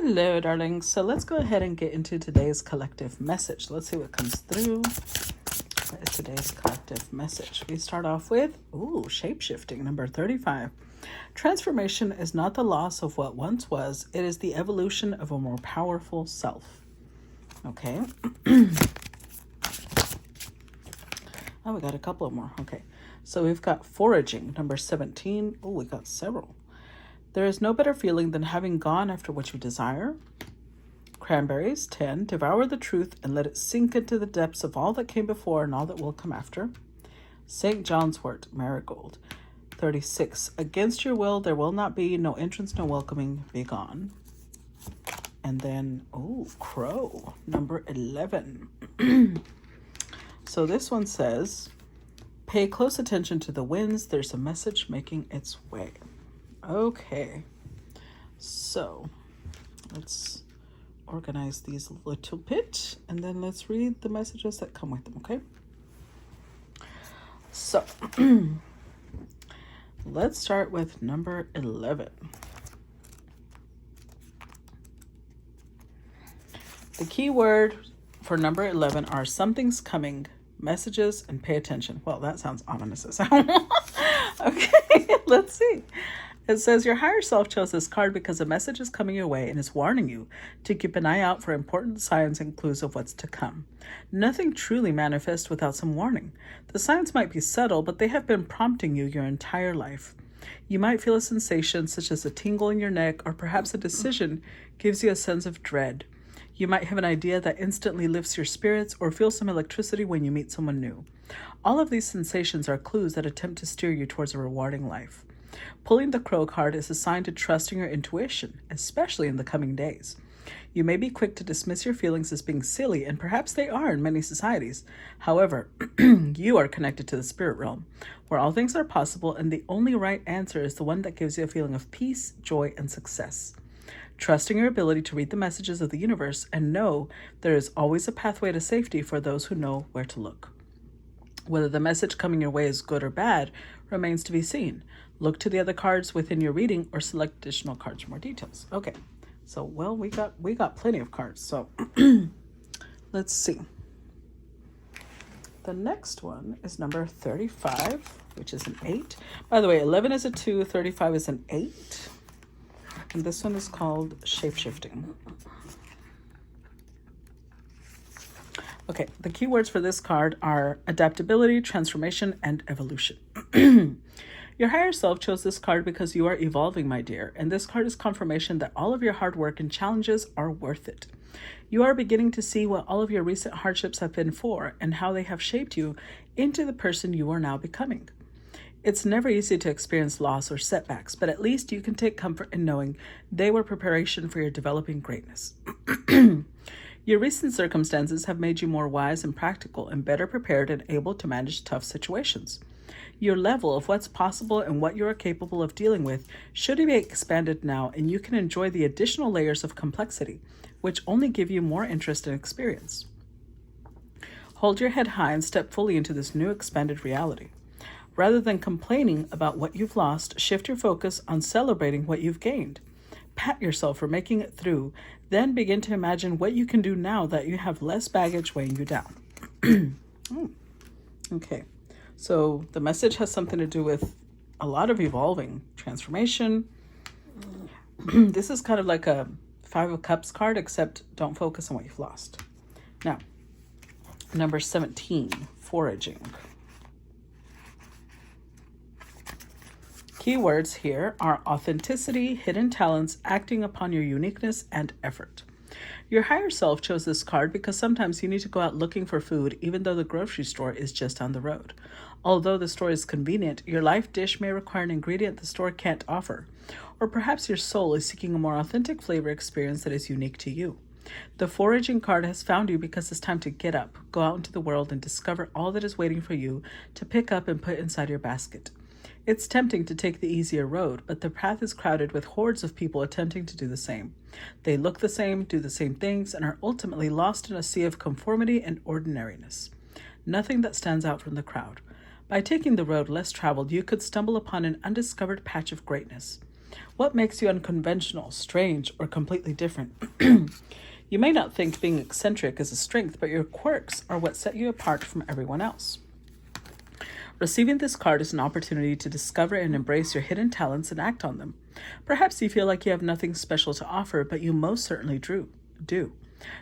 Hello, darlings. So let's go ahead and get into today's collective message. Let's see what comes through. What is today's collective message? We start off with, shape-shifting, number 35. Transformation is not the loss of what once was. It is the evolution of a more powerful self. Okay. Oh, we got a couple more. Okay. So we've got foraging, number 17. Oh, we got several. There is no better feeling than having gone after what you desire. Cranberries, 10. Devour the truth and let it sink into the depths of all that came before and all that will come after. St. John's wort, marigold. 36. Against your will there will not be, no entrance, no welcoming, be gone. And then, crow, number 11. So this one says, pay close attention to the winds. There's a message making its way. Okay, so let's organize these a little bit and then let's read the messages that come with them, okay? So let's start with number 11. The key word for number 11 are something's coming, messages, and pay attention. Well, that sounds ominous. Okay, let's see. It says your higher self chose this card because a message is coming your way and is warning you to keep an eye out for important signs and clues of what's to come. Nothing truly manifests without some warning. The signs might be subtle, but they have been prompting you your entire life. You might feel a sensation such as a tingle in your neck, or perhaps a decision gives you a sense of dread. You might have an idea that instantly lifts your spirits or feel some electricity when you meet someone new. All of these sensations are clues that attempt to steer you towards a rewarding life. Pulling the Crow card is a sign to trusting your intuition, especially in the coming days. You may be quick to dismiss your feelings as being silly, and perhaps they are in many societies. However, you are connected to the spirit realm, where all things are possible, and the only right answer is the one that gives you a feeling of peace, joy, and success. Trusting your ability to read the messages of the universe and know there is always a pathway to safety for those who know where to look. Whether the message coming your way is good or bad remains to be seen. Look to the other cards within your reading or select additional cards for more details. Okay, so well, we got plenty of cards. So let's see. The next one is number 35, which is an 8. By the way, 11 is a 2, 35 is an 8. And this one is called Shapeshifting. Okay, the keywords for this card are adaptability, transformation, and evolution. Your higher self chose this card because you are evolving, my dear, and this card is confirmation that all of your hard work and challenges are worth it. You are beginning to see what all of your recent hardships have been for and how they have shaped you into the person you are now becoming. It's never easy to experience loss or setbacks, but at least you can take comfort in knowing they were preparation for your developing greatness. Your recent circumstances have made you more wise and practical and better prepared and able to manage tough situations. Your level of what's possible and what you are capable of dealing with should be expanded now, and you can enjoy the additional layers of complexity, which only give you more interest and experience. Hold your head high and step fully into this new expanded reality. Rather than complaining about what you've lost, shift your focus on celebrating what you've gained. Pat yourself for making it through, then begin to imagine what you can do now that you have less baggage weighing you down. Okay, so the message has something to do with a lot of evolving, transformation. This is kind of like a 5 of Cups card, except don't focus on what you've lost. Now, number 17, foraging. Keywords here are authenticity, hidden talents, acting upon your uniqueness, and effort. Your higher self chose this card because sometimes you need to go out looking for food even though the grocery store is just down the road. Although the store is convenient, your life dish may require an ingredient the store can't offer. Or perhaps your soul is seeking a more authentic flavor experience that is unique to you. The foraging card has found you because it's time to get up, go out into the world, and discover all that is waiting for you to pick up and put inside your basket. It's tempting to take the easier road, but the path is crowded with hordes of people attempting to do the same. They look the same, do the same things, and are ultimately lost in a sea of conformity and ordinariness. Nothing that stands out from the crowd. By taking the road less traveled, you could stumble upon an undiscovered patch of greatness. What makes you unconventional, strange, or completely different? You may not think being eccentric is a strength, but your quirks are what set you apart from everyone else. Receiving this card is an opportunity to discover and embrace your hidden talents and act on them. Perhaps you feel like you have nothing special to offer, but you most certainly do.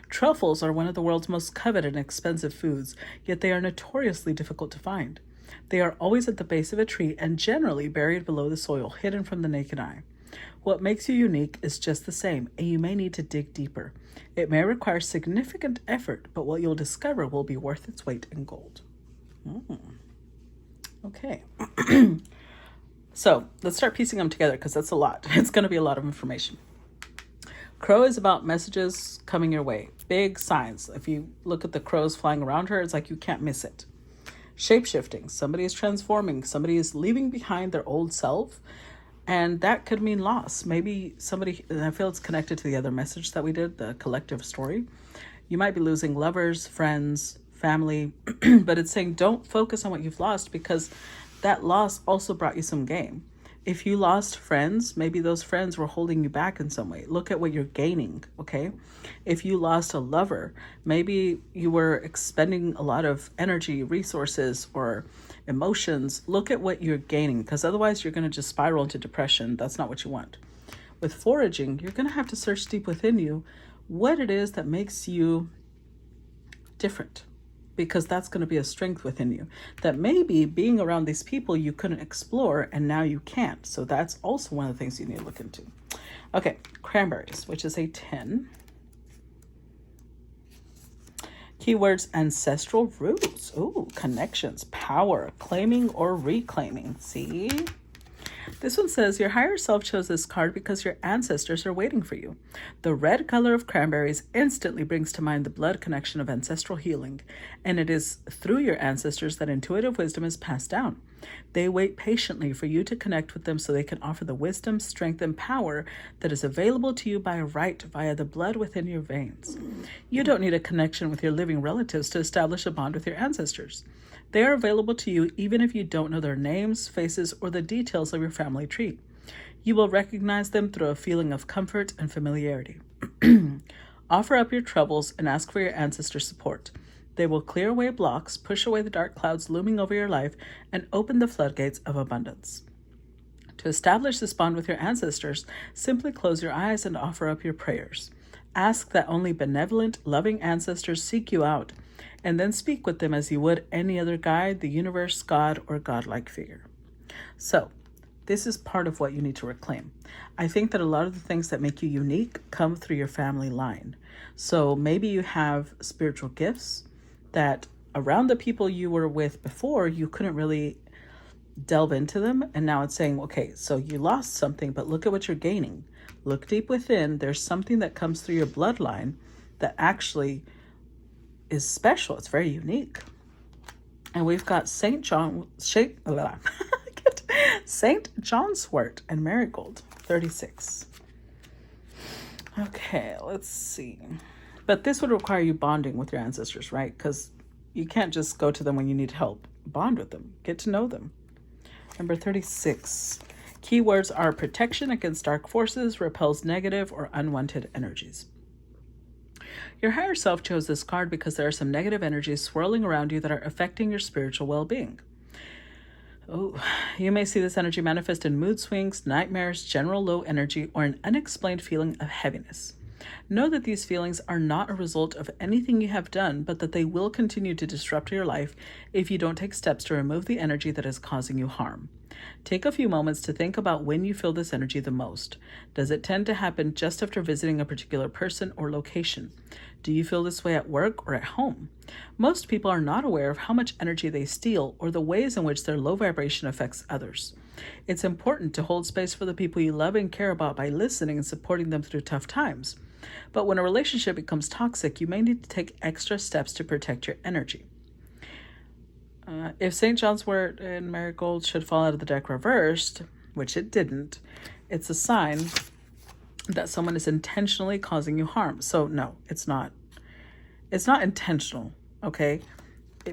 Truffles are one of the world's most coveted and expensive foods, yet they are notoriously difficult to find. They are always at the base of a tree and generally buried below the soil, hidden from the naked eye. What makes you unique is just the same, and you may need to dig deeper. It may require significant effort, but what you'll discover will be worth its weight in gold. Okay. So let's start piecing them together because that's a lot. It's going to be a lot of information. Crow is about messages coming your way. Big signs. If you look at the crows flying around her, it's like you can't miss it. Shape-shifting. Somebody is transforming. Somebody is leaving behind their old self. And that could mean loss. Maybe somebody, and I feel it's connected to the other message that we did, the collective story. You might be losing lovers, friends, family, but it's saying don't focus on what you've lost because that loss also brought you some gain. If you lost friends, maybe those friends were holding you back in some way. Look at what you're gaining, okay? If you lost a lover, maybe you were expending a lot of energy, resources, or emotions. Look at what you're gaining, because otherwise you're going to just spiral into depression. That's not what you want. With foraging, you're going to have to search deep within you what it is that makes you different, because that's going to be a strength within you that maybe being around these people you couldn't explore and now you can't. So that's also one of the things you need to look into. Okay, cranberries, which is a 10. Keywords: ancestral roots. Ooh, connections, power, claiming or reclaiming. See? This one says your higher self chose this card because your ancestors are waiting for you. The red color of cranberries instantly brings to mind the blood connection of ancestral healing, and it is through your ancestors that intuitive wisdom is passed down. They wait patiently for you to connect with them so they can offer the wisdom, strength, and power that is available to you by right via the blood within your veins. You don't need a connection with your living relatives to establish a bond with your ancestors. They are available to you even if you don't know their names, faces, or the details of your family tree. You will recognize them through a feeling of comfort and familiarity. Offer up your troubles and ask for your ancestors' support. They will clear away blocks, push away the dark clouds looming over your life, and open the floodgates of abundance. To establish this bond with your ancestors, simply close your eyes and offer up your prayers. Ask that only benevolent, loving ancestors seek you out, and then speak with them as you would any other guide, the universe, God, or godlike figure. So, this is part of what you need to reclaim. I think that a lot of the things that make you unique come through your family line. So maybe you have spiritual gifts that around the people you were with before, you couldn't really delve into them. And now it's saying, okay, so you lost something, but look at what you're gaining. Look deep within. There's something that comes through your bloodline that actually is special. It's very unique. And we've got St. Johnswort and Marigold, 36. Okay, let's see. But this would require you bonding with your ancestors, right? Because you can't just go to them when you need help. Bond with them. Get to know them. Number 36. Keywords are protection against dark forces, repels negative or unwanted energies. Your higher self chose this card because there are some negative energies swirling around you that are affecting your spiritual well-being. Oh, you may see this energy manifest in mood swings, nightmares, general low energy, or an unexplained feeling of heaviness. Know that these feelings are not a result of anything you have done, but that they will continue to disrupt your life if you don't take steps to remove the energy that is causing you harm. Take a few moments to think about when you feel this energy the most. Does it tend to happen just after visiting a particular person or location? Do you feel this way at work or at home? Most people are not aware of how much energy they steal or the ways in which their low vibration affects others. It's important to hold space for the people you love and care about by listening and supporting them through tough times. But when a relationship becomes toxic, you may need to take extra steps to protect your energy. If St. Johnswort and Marigold should fall out of the deck reversed, which it didn't, it's a sign that someone is intentionally causing you harm. So no, it's not. It's not intentional, okay?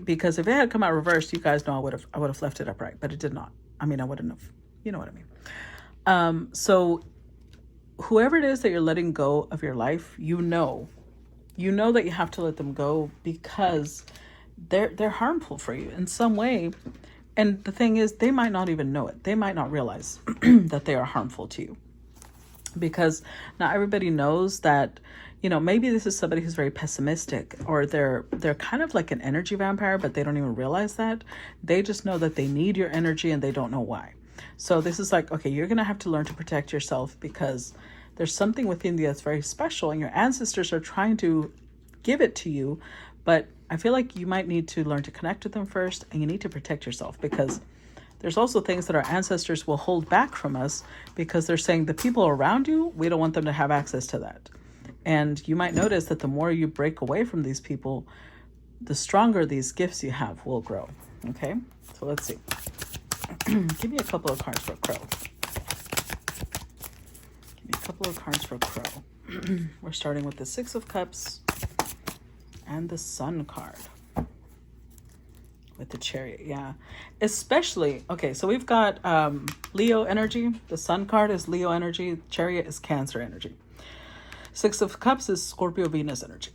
Because if it had come out reversed, you guys know I would have left it upright, but it did not. I mean, I wouldn't have. You know what I mean. So whoever it is that you're letting go of your life, you know that you have to let them go because they're harmful for you in some way. And the thing is, they might not even know it. They might not realize that they are harmful to you, because not everybody knows that, maybe this is somebody who's very pessimistic, or they're kind of like an energy vampire, but they don't even realize that. They just know that they need your energy and they don't know why. So this is like, okay, you're going to have to learn to protect yourself, because there's something within you that's very special and your ancestors are trying to give it to you. But I feel like you might need to learn to connect with them first, and you need to protect yourself, because there's also things that our ancestors will hold back from us, because they're saying the people around you, we don't want them to have access to that. And you might notice that the more you break away from these people, the stronger these gifts you have will grow. Okay, so let's see. Give me a couple of cards for Crow. Give me a couple of cards for Crow. We're starting with the Six of Cups and the Sun card with the Chariot. Yeah, especially, okay, so we've got Leo energy. The Sun card is Leo energy. Chariot is Cancer energy. Six of Cups is Scorpio Venus energy.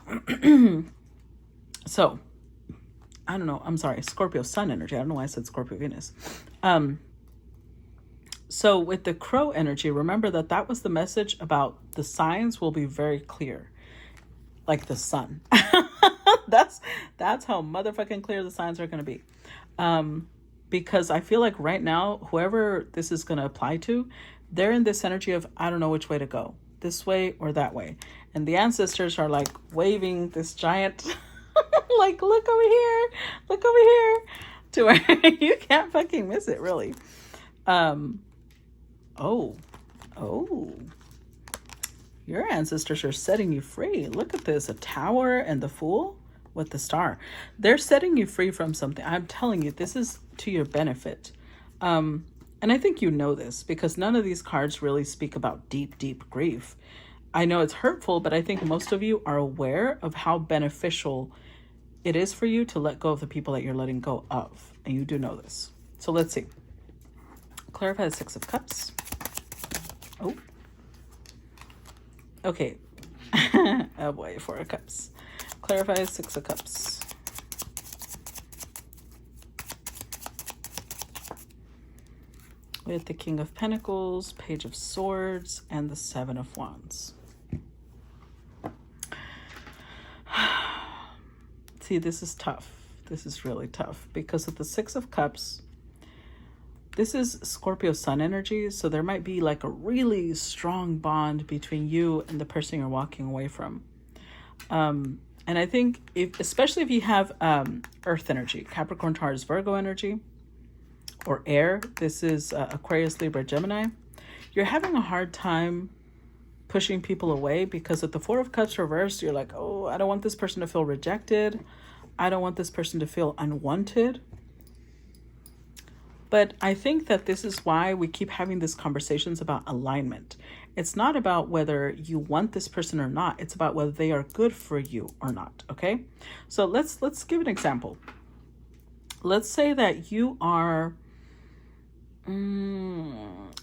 So I don't know, I'm sorry, Scorpio Sun energy. I don't know why I said Scorpio Venus. So with the Crow energy, remember that was the message about the signs will be very clear, like the sun. That's how motherfucking clear the signs are going to be. Because I feel like right now, whoever this is going to apply to, they're in this energy of, I don't know which way to go, this way or that way. And the ancestors are like waving this giant, like, look over here, to where you can't fucking miss it, really. Oh, your ancestors are setting you free. Look at this, a Tower and the Fool with the Star. They're setting you free from something. I'm telling you, this is to your benefit. And I think you know this, because none of these cards really speak about deep, deep grief. I know it's hurtful, but I think most of you are aware of how beneficial it is for you to let go of the people that you're letting go of. And you do know this. So let's see. Clarify the Six of Cups. Oh. Okay. Oh boy, Four of Cups. Clarify Six of Cups. With the King of Pentacles, Page of Swords, and the Seven of Wands. See, this is tough. This is really tough, because with the Six of Cups, this is Scorpio Sun energy, so there might be like a really strong bond between you and the person you're walking away from. And I think, especially if you have Earth energy, Capricorn, Taurus, Virgo energy, or air, this is Aquarius, Libra, Gemini, you're having a hard time pushing people away, because with the Four of Cups reversed, you're like, oh, I don't want this person to feel rejected. I don't want this person to feel unwanted. But I think that this is why we keep having these conversations about alignment. It's not about whether you want this person or not. It's about whether they are good for you or not, okay? So let's give an example. Let's say that you are,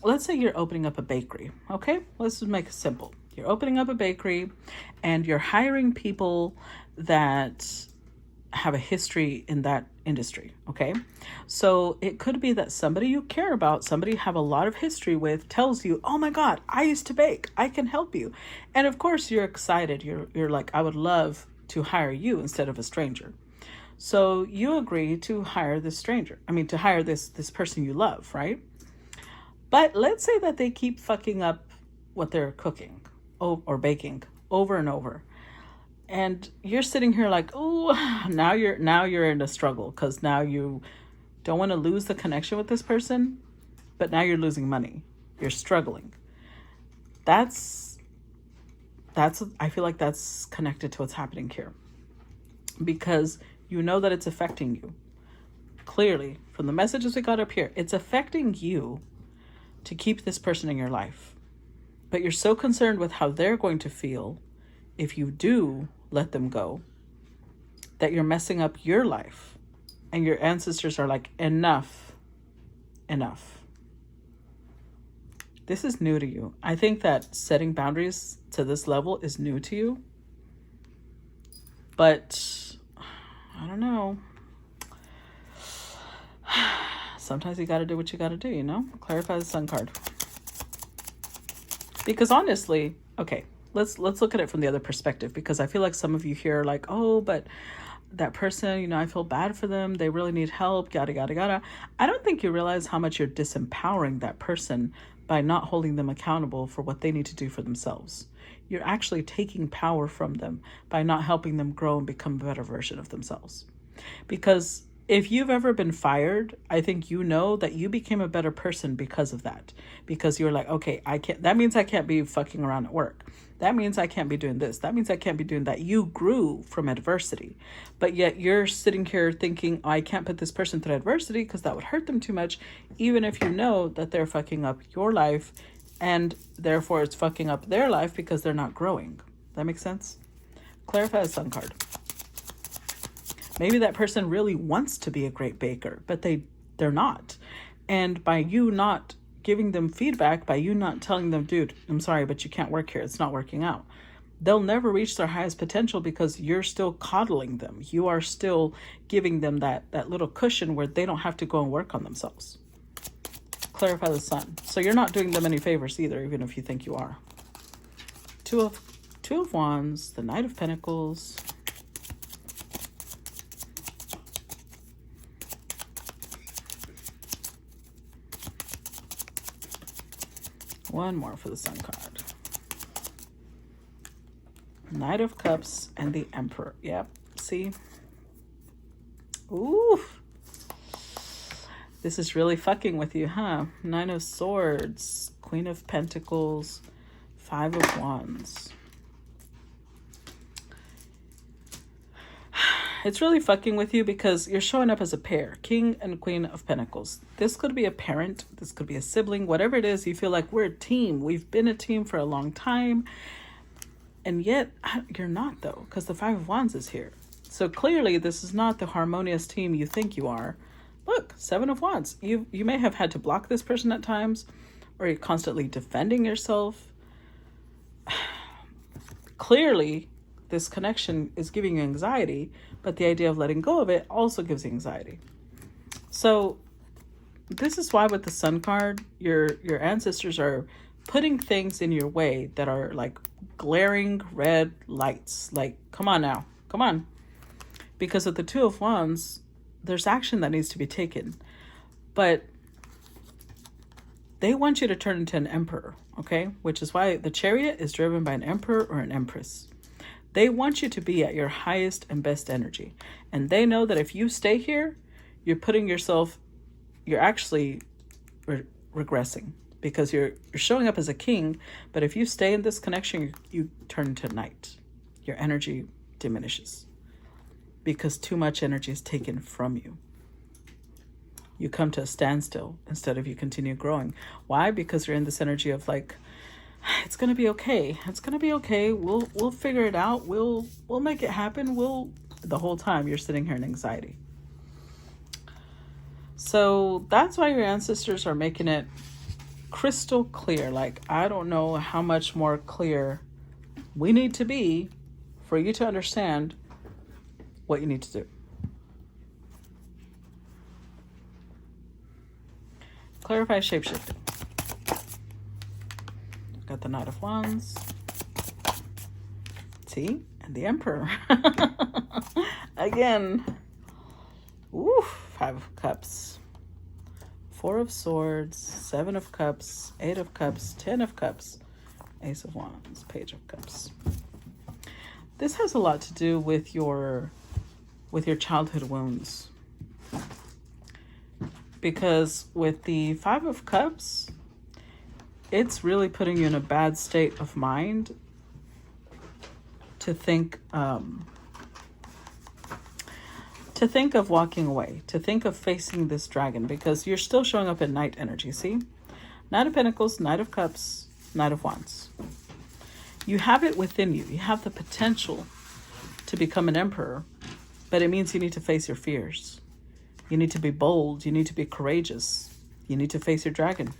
let's say you're opening up a bakery, okay? Let's just make it simple. You're opening up a bakery and you're hiring people that have a history in that industry, okay? So it could be that somebody you care about, somebody you have a lot of history with, tells you, oh my God, I used to bake, I can help you. And of course you're excited. You're like, I would love to hire you instead of a stranger. So you agree to hire this stranger. I mean, to hire this person you love, right? But let's say that they keep fucking up what they're cooking or baking over and over. And you're sitting here like, oh, now you're in a struggle, because now you don't want to lose the connection with this person, but now you're losing money. You're struggling. That's I feel like that's connected to what's happening here, because you know that it's affecting you. Clearly, from the messages we got up here, it's affecting you to keep this person in your life. But you're so concerned with how they're going to feel if you do let them go, that you're messing up your life. And your ancestors are like, enough. This is new to you. I think that setting boundaries to this level is new to you. But I don't know. Sometimes you got to do what you got to do, you know? Clarify the Sun card. Because honestly, okay, let's look at it from the other perspective, because I feel like some of you here are like, oh, but that person, you know, I feel bad for them. They really need help, yada, yada, yada. I don't think you realize how much you're disempowering that person by not holding them accountable for what they need to do for themselves. You're actually taking power from them by not helping them grow and become a better version of themselves. Because if you've ever been fired, I think you know that you became a better person because of that. Because you're like, okay, that means I can't be fucking around at work. That means I can't be doing this. That means I can't be doing that. You grew from adversity. But yet you're sitting here thinking, oh, I can't put this person through adversity because that would hurt them too much, even if you know that they're fucking up your life and therefore it's fucking up their life because they're not growing. That makes sense? Clarify the Sun card. Maybe that person really wants to be a great baker, but they're not. And by you not giving them feedback, by you not telling them, dude, I'm sorry, but you can't work here, it's not working out, they'll never reach their highest potential because you're still coddling them. You are still giving them that little cushion where they don't have to go and work on themselves. Clarify the Sun. So you're not doing them any favors either, even if you think you are. Two of Wands, the Knight of Pentacles. One more for the Sun card. Knight of Cups and the Emperor. Yep. See? Ooh. This is really fucking with you, huh? Nine of Swords, Queen of Pentacles, Five of Wands. It's really fucking with you because you're showing up as a pair, King and Queen of Pentacles. This could be a parent, this could be a sibling, whatever it is. You feel like we're a team. We've been a team for a long time. And yet you're not, though, because the Five of Wands is here. So clearly this is not the harmonious team you think you are. Look, Seven of Wands. You may have had to block this person at times, or you're constantly defending yourself. Clearly, this connection is giving you anxiety, but the idea of letting go of it also gives you anxiety. So this is why with the Sun card, your ancestors are putting things in your way that are like glaring red lights. Like, come on now, come on. Because with the Two of Wands, there's action that needs to be taken. But they want you to turn into an emperor, okay? Which is why the Chariot is driven by an emperor or an empress. They want you to be at your highest and best energy. And they know that if you stay here, you're actually regressing, because you're showing up as a king. But if you stay in this connection, you turn into a knight. Your energy diminishes because too much energy is taken from you. You come to a standstill instead of you continue growing. Why? Because you're in this energy of like, it's gonna be okay. It's gonna be okay. We'll figure it out. We'll make it happen. The whole time you're sitting here in anxiety. So that's why your ancestors are making it crystal clear. Like, I don't know how much more clear we need to be for you to understand what you need to do. Clarify shapeshifting. Got the Knight of Wands. See? And the Emperor. Again. Ooh, Five of Cups. Four of Swords. Seven of Cups. Eight of Cups. 10 of Cups. Ace of Wands. Page of Cups. This has a lot to do with your childhood wounds. Because with the Five of Cups, it's really putting you in a bad state of mind to think of walking away, to think of facing this dragon, because you're still showing up in Knight energy. See? Knight of Pentacles, Knight of Cups, Knight of Wands. You have it within you. You have the potential to become an emperor, but it means you need to face your fears. You need to be bold. You need to be courageous. You need to face your dragon.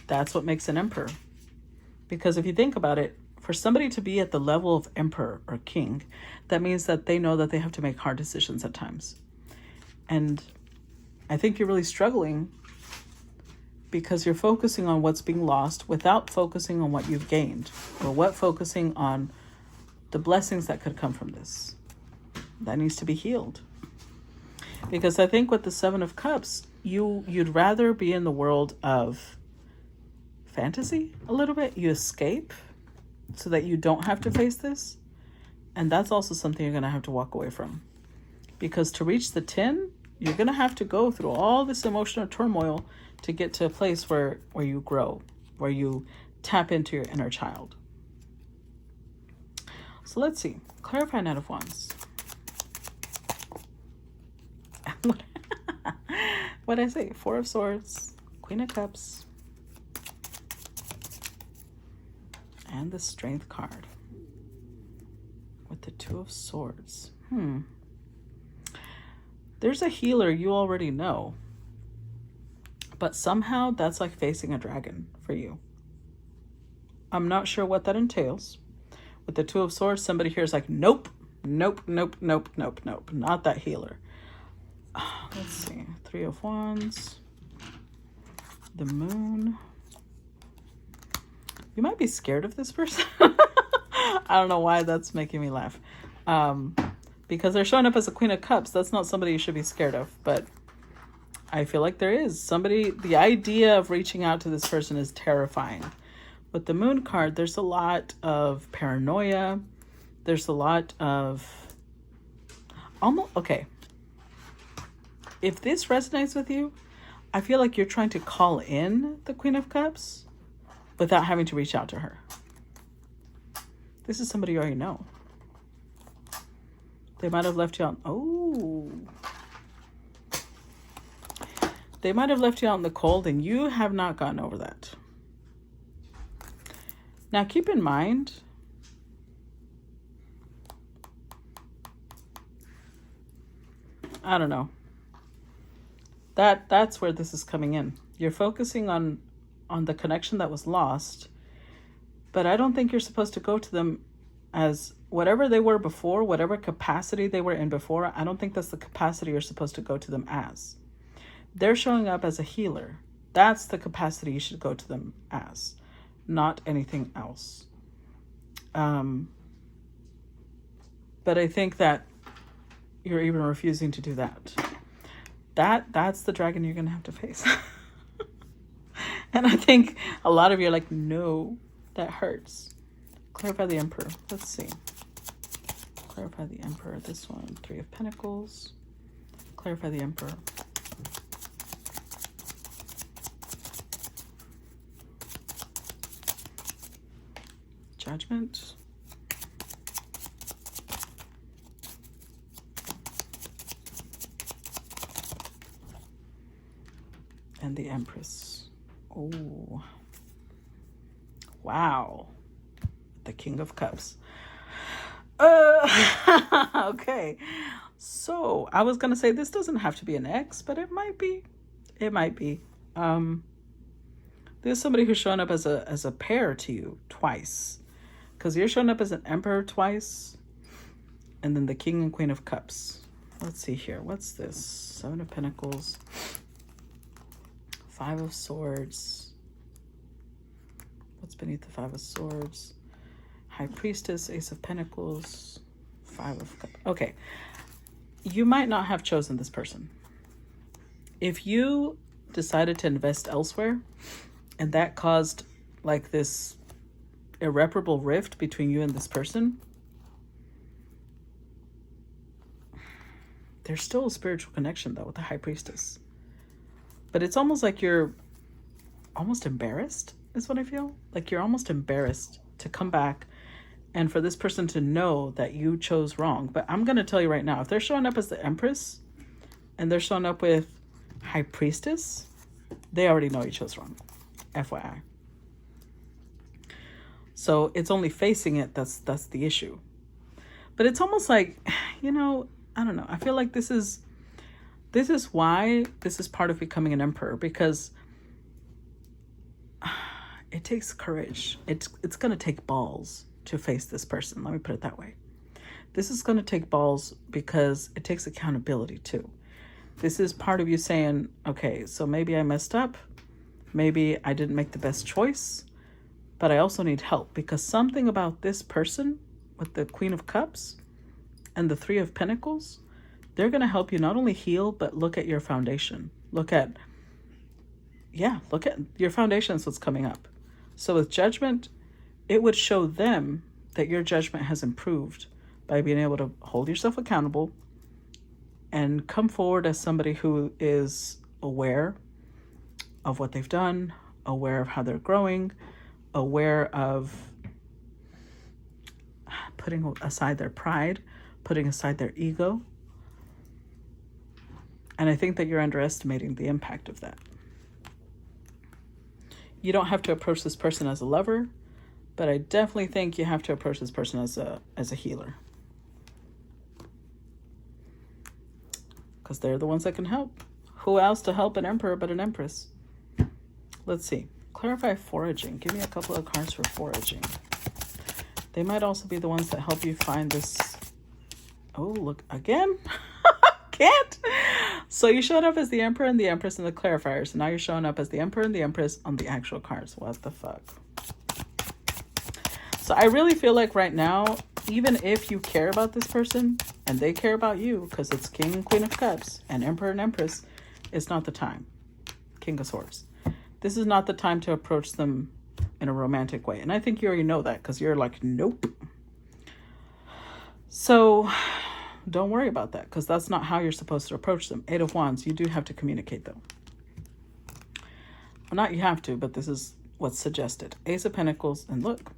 That's what makes an emperor. Because if you think about it, for somebody to be at the level of emperor or king, that means that they know that they have to make hard decisions at times. And I think you're really struggling because you're focusing on what's being lost without focusing on what you've gained, or focusing on the blessings that could come from this. That needs to be healed. Because I think with the Seven of Cups, you'd rather be in the world of fantasy a little bit. You escape so that you don't have to face this. And that's also something you're going to have to walk away from. Because to reach the 10, you're going to have to go through all this emotional turmoil to get to a place where you grow, where you tap into your inner child. So let's see. Clarify Knight of Wands. What did I say? Four of Swords, Queen of Cups, and the Strength card with the Two of Swords. There's a healer you already know, but somehow that's like facing a dragon for you. I'm not sure what that entails. With the Two of Swords, somebody here is like, nope, nope, nope, nope, nope, nope, not that healer. Let's see. Three of Wands, the Moon. You might be scared of this person. I don't know why that's making me laugh. Because they're showing up as a Queen of Cups. That's not somebody you should be scared of. But I feel like there is somebody. The idea of reaching out to this person is terrifying. With the Moon card, there's a lot of paranoia. There's a lot of okay. If this resonates with you, I feel like you're trying to call in the Queen of Cups without having to reach out to her. This is somebody you already know. They might have left you out. They might have left you out in the cold and you have not gotten over that. Now keep in mind, I don't know. That's where this is coming in. You're focusing on the connection that was lost, but I don't think you're supposed to go to them as whatever they were before, whatever capacity they were in before. I don't think that's the capacity you're supposed to go to them as. They're showing up as a healer. That's the capacity you should go to them as, not anything else. But I think that you're even refusing to do that. That's the dragon you're going to have to face. And I think a lot of you are like, no, that hurts. Clarify the Emperor. Let's see. Clarify the Emperor. This one, Three of Pentacles. Clarify the Emperor. Judgment. And the Empress. Oh, wow. The King of Cups. Okay. So I was going to say this doesn't have to be an ex, but it might be. It might be. There's somebody who's showing up as a pair to you twice. Because you're showing up as an Emperor twice. And then the King and Queen of Cups. Let's see here. What's this? Seven of Pentacles. Five of Swords. What's beneath the Five of Swords? High Priestess, Ace of Pentacles, Five of Cups. Okay. You might not have chosen this person. If you decided to invest elsewhere and that caused like this irreparable rift between you and this person, there's still a spiritual connection though with the High Priestess. But it's almost like you're almost embarrassed, is what I feel. Like you're almost embarrassed to come back and for this person to know that you chose wrong. But I'm going to tell you right now, if they're showing up as the Empress and they're showing up with High Priestess, they already know you chose wrong. FYI. So it's only facing it that's the issue. But it's almost like, you know, I don't know. I feel like this is why this is part of becoming an emperor, because it takes courage. It's going to take balls to face this person. Let me put it that way. This is going to take balls because it takes accountability too. This is part of you saying, okay, so maybe I messed up. Maybe I didn't make the best choice, but I also need help, because something about this person with the Queen of Cups and the Three of Pentacles, they're going to help you not only heal, but look at your foundation. Look at your foundation is what's coming up. So with Judgment, it would show them that your judgment has improved by being able to hold yourself accountable and come forward as somebody who is aware of what they've done, aware of how they're growing, aware of putting aside their pride, putting aside their ego. And I think that you're underestimating the impact of that. You don't have to approach this person as a lover, but I definitely think you have to approach this person as a healer. Because they're the ones that can help. Who else to help an emperor but an empress? Let's see. Clarify foraging. Give me a couple of cards for foraging. They might also be the ones that help you find this. Oh, look, again? Can't. So you showed up as the Emperor and the Empress in the clarifiers. So now you're showing up as the Emperor and the Empress on the actual cards. What the fuck? So I really feel like right now, even if you care about this person and they care about you, because it's King and Queen of Cups and Emperor and Empress, it's not the time. King of Swords. This is not the time to approach them in a romantic way. And I think you already know that, because you're like, nope. So don't worry about that, because that's not how you're supposed to approach them. Eight of Wands, you do have to communicate though. Well, not you have to, but this is what's suggested. Ace of Pentacles, and look.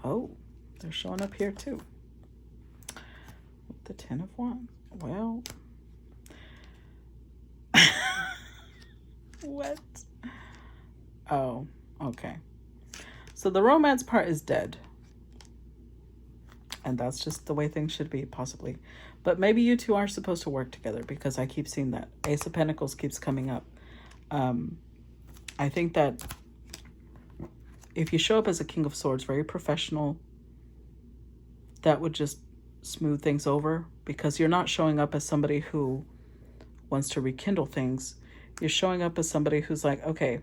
Oh, they're showing up here too. With the Ten of Wands. Well, what? Oh, okay. So the romance part is dead. And that's just the way things should be, possibly. But maybe you two are supposed to work together, because I keep seeing that. Ace of Pentacles keeps coming up. I think that if you show up as a King of Swords, very professional, that would just smooth things over, because you're not showing up as somebody who wants to rekindle things. You're showing up as somebody who's like, okay,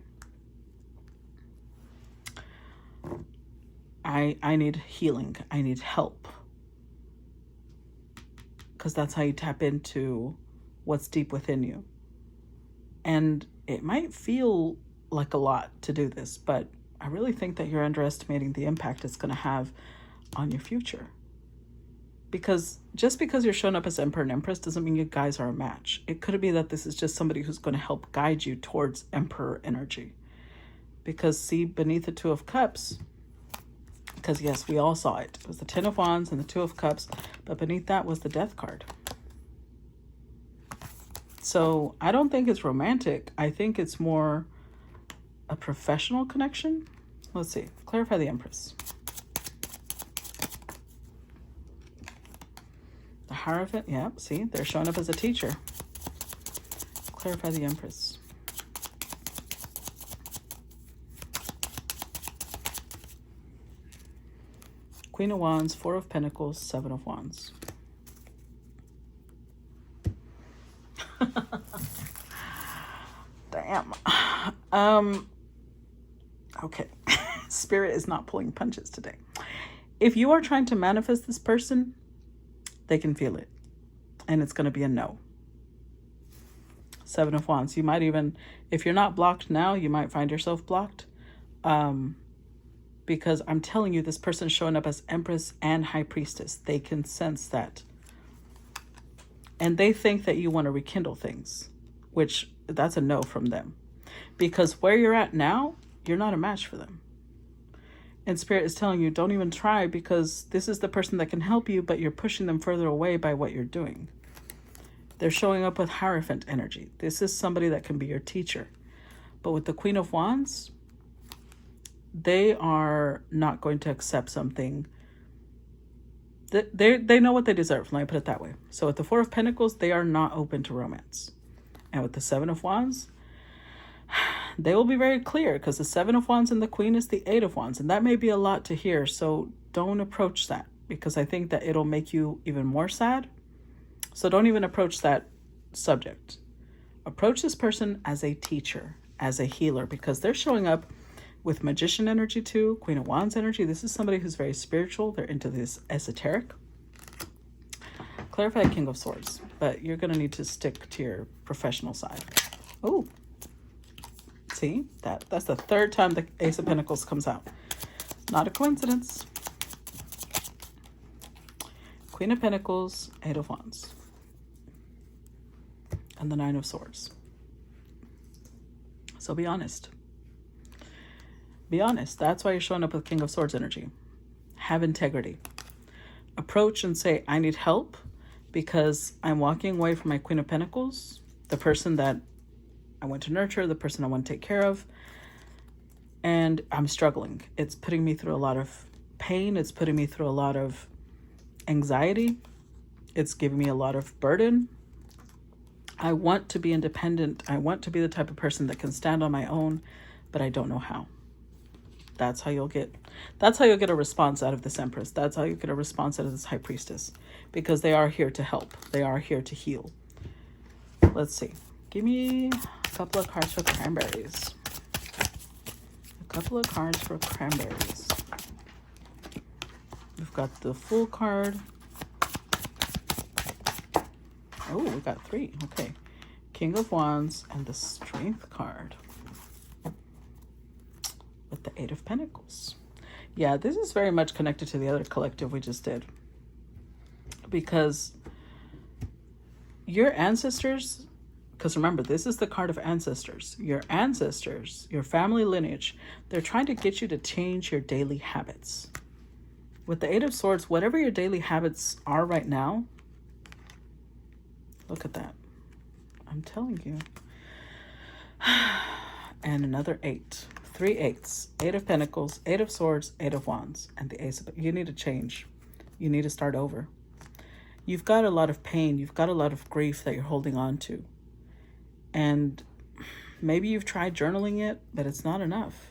I need healing. I need help. Because that's how you tap into what's deep within you. And it might feel like a lot to do this, but I really think that you're underestimating the impact it's going to have on your future. Because just because you're showing up as Emperor and Empress doesn't mean you guys are a match. It could be that this is just somebody who's going to help guide you towards Emperor energy. Because see, beneath the Two of Cups, because yes, we all saw it. It was the Ten of Wands and the Two of Cups, but beneath that was the Death card. So I don't think it's romantic. I think it's more a professional connection. Let's see. Clarify the Empress. The Hierophant. Yeah, see, they're showing up as a teacher. Clarify the Empress. Queen of Wands, Four of Pentacles, Seven of Wands. Damn. Okay. Spirit is not pulling punches today. If you are trying to manifest this person, they can feel it. And it's going to be a no. Seven of Wands. You might even, if you're not blocked now, you might find yourself blocked. Because I'm telling you, this person showing up as Empress and High Priestess. They can sense that. And they think that you want to rekindle things, which that's a no from them. Because where you're at now, you're not a match for them. And Spirit is telling you, don't even try, because this is the person that can help you, but you're pushing them further away by what you're doing. They're showing up with Hierophant energy. This is somebody that can be your teacher. But with the Queen of Wands, they are not going to accept something. They know what they deserve. Let me put it that way. So with the Four of Pentacles, they are not open to romance. And with the Seven of Wands, they will be very clear, because the Seven of Wands and the Queen is the Eight of Wands. And that may be a lot to hear. So don't approach that, because I think that it'll make you even more sad. So don't even approach that subject. Approach this person as a teacher, as a healer, because they're showing up with Magician energy too, Queen of Wands energy. This is somebody who's very spiritual. They're into this esoteric. Clarify King of Swords, but you're going to need to stick to your professional side. Oh, see, that's the third time the Ace of Pentacles comes out. Not a coincidence. Queen of Pentacles, Eight of Wands, and the Nine of Swords. So be honest. Be honest. That's why you're showing up with King of Swords energy. Have integrity. Approach and say, I need help because I'm walking away from my Queen of Pentacles, the person that I want to nurture, the person I want to take care of, and I'm struggling. It's putting me through a lot of pain. It's putting me through a lot of anxiety. It's giving me a lot of burden. I want to be independent. I want to be the type of person that can stand on my own, but I don't know how. That's how you'll get a response out of this Empress. That's how you get a response out of this High Priestess, because they are here to help. They are here to heal. Let's see. Give me a couple of cards for cranberries. A couple of cards for cranberries. We've got the Fool card. Oh, we got three. Okay. King of Wands and the Strength card. With the Eight of Pentacles. Yeah, this is very much connected to the other collective we just did. Because your ancestors, because remember, this is the card of ancestors. Your ancestors, your family lineage, they're trying to get you to change your daily habits. With the Eight of Swords, whatever your daily habits are right now, look at that. I'm telling you. And another 8. 3 eights. 8 of Pentacles, 8 of Swords, 8 of Wands, and the Ace of... You need to change. You need to start over. You've got a lot of pain. You've got a lot of grief that you're holding on to. And maybe you've tried journaling it, but it's not enough.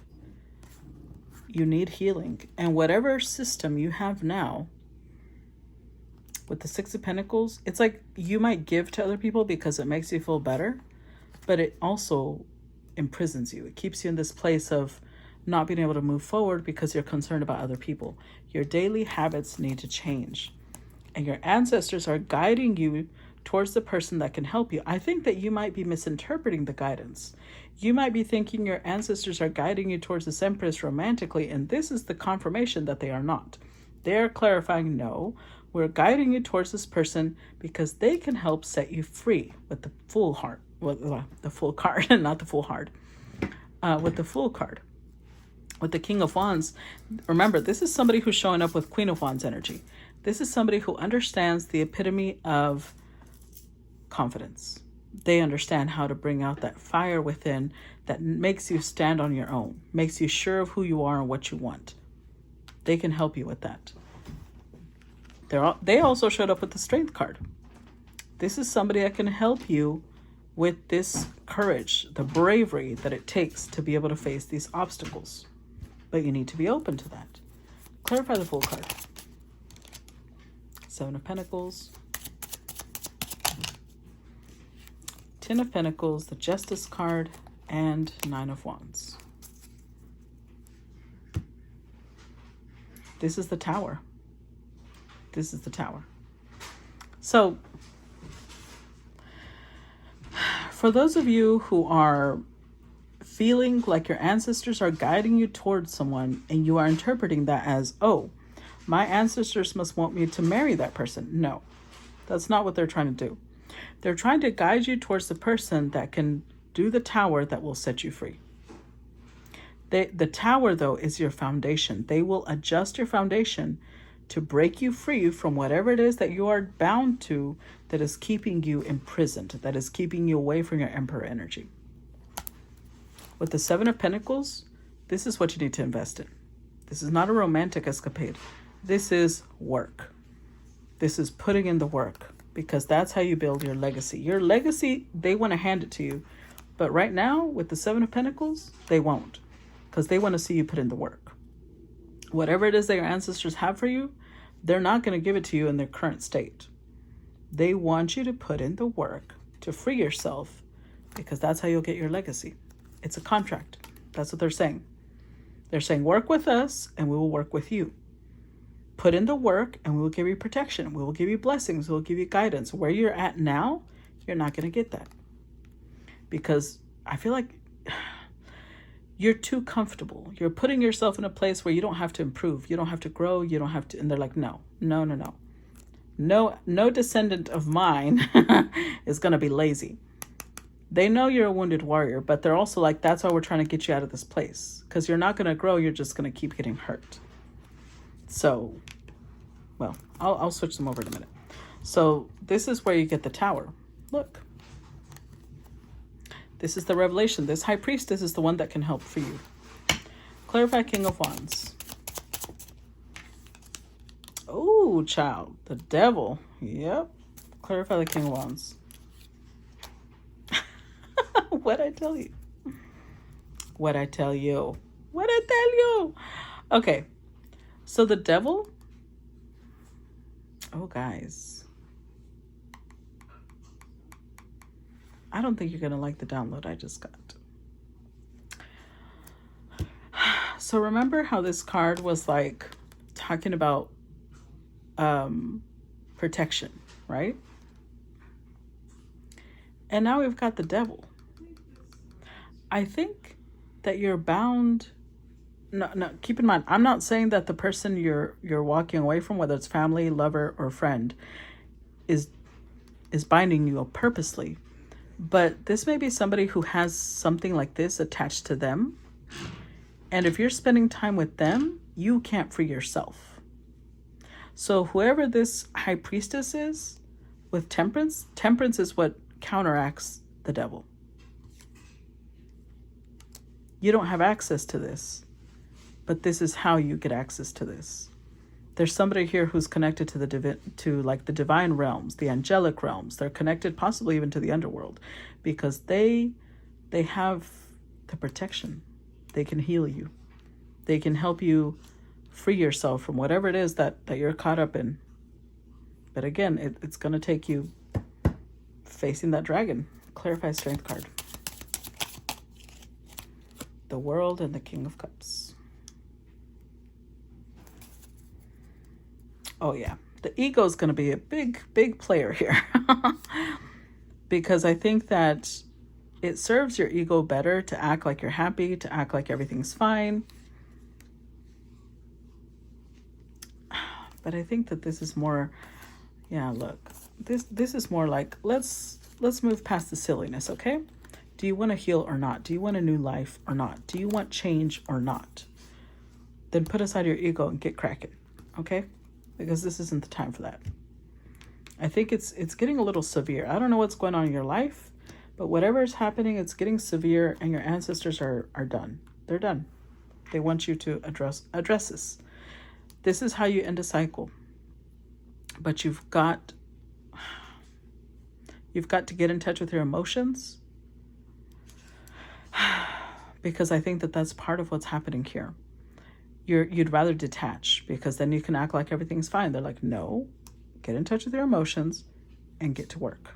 You need healing. And whatever system you have now, with the Six of Pentacles, it's like you might give to other people because it makes you feel better, but it also imprisons you. It keeps you in this place of not being able to move forward because you're concerned about other people. Your daily habits need to change. And your ancestors are guiding you towards the person that can help you. I think that you might be misinterpreting the guidance. You might be thinking your ancestors are guiding you towards this Empress romantically, and this is the confirmation that they are not. They're clarifying, no, we're guiding you towards this person because they can help set you free with the Fool heart. Well, the Fool card, not the Fool heart. With the Fool card. With the King of Wands, remember, this is somebody who's showing up with Queen of Wands energy. This is somebody who understands the epitome of confidence. They understand how to bring out that fire within that makes you stand on your own, makes you sure of who you are and what you want. They can help you with that. They also showed up with the Strength card. This is somebody that can help you with this courage, the bravery that it takes to be able to face these obstacles. But you need to be open to that. Clarify the Fool card. 7 of Pentacles. 10 of Pentacles, the Justice card, and 9 of Wands. This is the Tower. This is the Tower. So, for those of you who are feeling like your ancestors are guiding you towards someone and you are interpreting that as, oh, my ancestors must want me to marry that person. No, that's not what they're trying to do. They're trying to guide you towards the person that can do the Tower that will set you free. The Tower, though, is your foundation. They will adjust your foundation to break you free from whatever it is that you are bound to that is keeping you imprisoned, that is keeping you away from your Emperor energy. With the 7 of Pentacles, this is what you need to invest in. This is not a romantic escapade. This is work. This is putting in the work, because that's how you build your legacy. Your legacy, they want to hand it to you, But right now, with the Seven of Pentacles, they won't, because they want to see you put in the work. Whatever it is that your ancestors have for you, they're not going to give it to you in their current state. They want you to put in the work to free yourself, because that's how you'll get your legacy. It's a contract. That's what they're saying. They're saying, work with us and we will work with you. Put in the work and we will give you protection. We will give you blessings. We will give you guidance. Where you're at now, you're not going to get that. Because I feel like you're too comfortable. You're putting yourself in a place where you don't have to improve. You don't have to grow. You don't have to. And they're like, no. No descendant of mine is going to be lazy. They know you're a wounded warrior, but they're also like, that's why we're trying to get you out of this place. Because you're not going to grow. You're just going to keep getting hurt. So, well, I'll switch them over in a minute. So this is where you get the Tower. Look. This is the revelation. This High Priestess is the one that can help for you. Clarify King of Wands. Oh, child. The Devil. Yep. Clarify the King of Wands. What'd I tell you? What'd I tell you? What'd I tell you? Okay. So the Devil. Oh, guys. I don't think you're going to like the download I just got. So remember how this card was like talking about protection, right? And now we've got the Devil. I think that you're bound. No, keep in mind, I'm not saying that the person you're walking away from, whether it's family, lover, or friend, is binding you purposely. But this may be somebody who has something like this attached to them. And if you're spending time with them, you can't free yourself. So whoever this High Priestess is with Temperance is what counteracts the Devil. You don't have access to this, but this is how you get access to this. There's somebody here who's connected to the divine realms, the angelic realms. They're connected possibly even to the underworld, because they have the protection. They can heal you. They can help you free yourself from whatever it is that you're caught up in. But again, it's going to take you facing that dragon. Clarify Strength card. The World and the King of Cups. Oh, yeah. The ego is going to be a big player here. Because I think that it serves your ego better to act like you're happy, to act like everything's fine. But I think that this is more, yeah, look. This is more like, let's move past the silliness, okay? Do you want to heal or not? Do you want a new life or not? Do you want change or not? Then put aside your ego and get cracking, okay? Because this isn't the time for that. I think it's getting a little severe. I don't know what's going on in your life, but whatever is happening, it's getting severe, and your ancestors are done. They're done. They want you to address this. This is how you end a cycle. But you've got to get in touch with your emotions, because I think that that's part of what's happening here. You'd rather detach, because then you can act like everything's fine. They're like, no, get in touch with your emotions and get to work.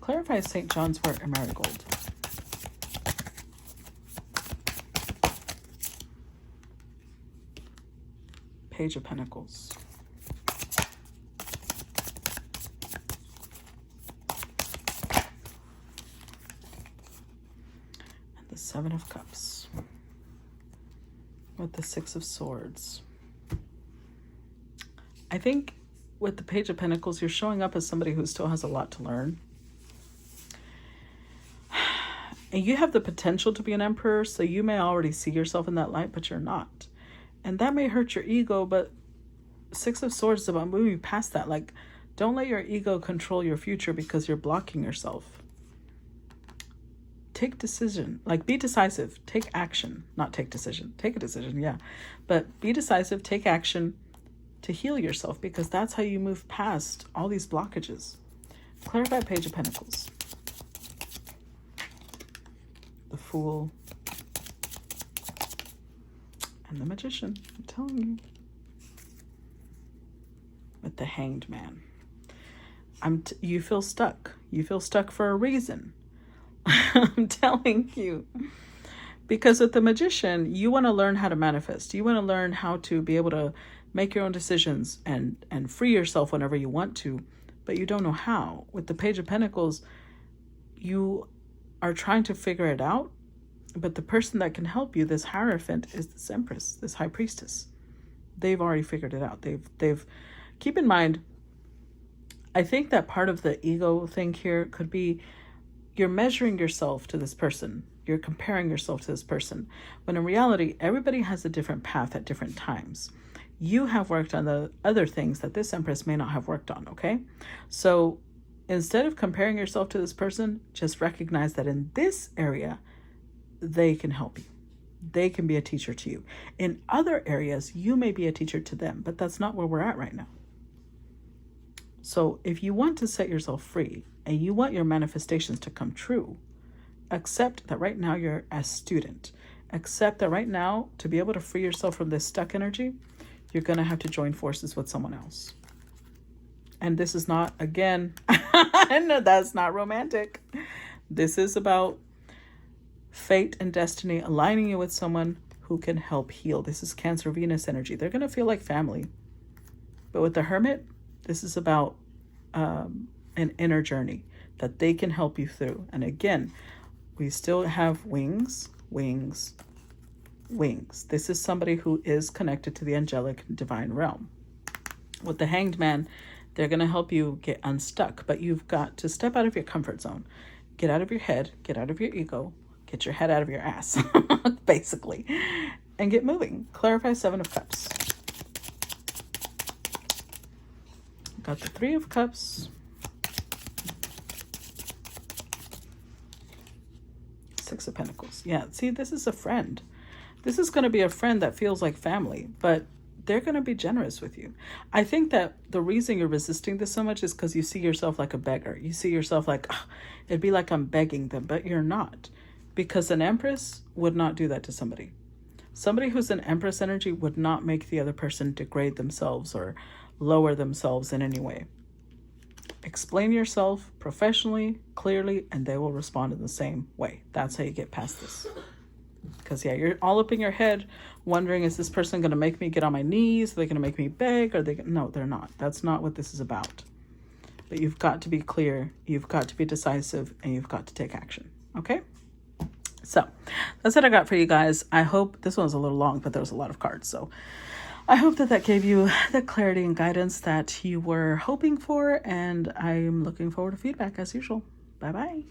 Clarify St. John's wort and marigold. Page of Pentacles. And the Seven of Cups. With the Six of Swords. I think with the Page of Pentacles, you're showing up as somebody who still has a lot to learn. And you have the potential to be an emperor, so you may already see yourself in that light, but you're not. And that may hurt your ego, but Six of Swords is about moving past that. Like, don't let your ego control your future because you're blocking yourself. Take decision. Like, be decisive. Take action. Not take decision. Take a decision, yeah. But be decisive. Take action to heal yourself, because that's how you move past all these blockages. Clarify Page of Pentacles. the Fool, and the Magician. I'm telling you. With the Hanged Man. You feel stuck. You feel stuck for a reason. I'm telling you. Because with the Magician, you want to learn how to manifest. You want to learn how to be able to make your own decisions and free yourself whenever you want to, but you don't know how. With the Page of Pentacles, you are trying to figure it out, but the person that can help you, this Hierophant, is this Empress, this High Priestess. They've already figured it out. They've keep in mind, I think that part of the ego thing here could be you're measuring yourself to this person. You're comparing yourself to this person. When in reality, everybody has a different path at different times. You have worked on the other things that this Empress may not have worked on, okay? So instead of comparing yourself to this person, just recognize that in this area, they can help you. They can be a teacher to you. In other areas, you may be a teacher to them, but that's not where we're at right now. So if you want to set yourself free and you want your manifestations to come true, accept that right now you're a student. Accept that right now, to be able to free yourself from this stuck energy, you're going to have to join forces with someone else. And this is not, again, no, that's not romantic. This is about fate and destiny aligning you with someone who can help heal. This is Cancer Venus energy. They're going to feel like family. But with the Hermit, this is about an inner journey that they can help you through. And again, we still have wings, wings, wings. This is somebody who is connected to the angelic divine realm. With the Hanged Man, they're going to help you get unstuck, but you've got to step out of your comfort zone. Get out of your head, get out of your ego, get your head out of your ass, basically, and get moving. Clarify 7 of Cups. Got the 3 of Cups. 6 of Pentacles. Yeah, see, this is a friend. This is going to be a friend that feels like family, but they're going to be generous with you. I think that the reason you're resisting this so much is because you see yourself like a beggar. You see yourself like, oh, it'd be like I'm begging them, but you're not. Because an Empress would not do that to somebody. Somebody who's an Empress energy would not make the other person degrade themselves or lower themselves in any way. Explain yourself professionally, clearly, and they will respond in the same way. That's how you get past this. Because, yeah, you're all up in your head wondering, is this person going to make me get on my knees? Are they going to make me beg? No, they're not. That's not what this is about. But you've got to be clear, you've got to be decisive, and you've got to take action. Okay? So that's what I got for you guys. I hope this one was a little long, but there was a lot of cards. So I hope that gave you the clarity and guidance that you were hoping for. And I'm looking forward to feedback as usual. Bye-bye.